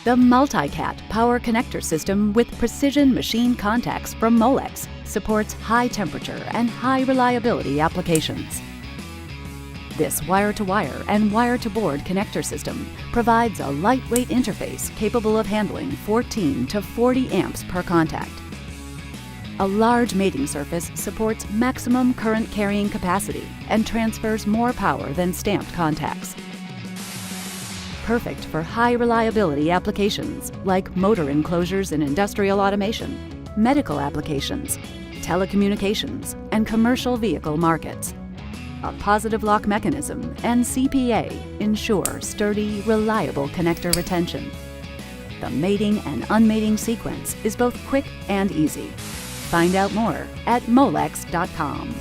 The MultiCat Power Connector system with precision machine contacts from Molex supports high temperature and high reliability applications. This wire-to-wire and wire-to-board connector system provides a lightweight interface capable of handling 14 to 40 amps per contact. A large mating surface supports maximum current carrying capacity and transfers more power than stamped contacts. Perfect for high reliability applications like motor enclosures in industrial automation, medical applications, telecommunications, and commercial vehicle markets. A positive lock mechanism and CPA ensure sturdy, reliable connector retention. The mating and unmating sequence is both quick and easy. Find out more at Molex.com.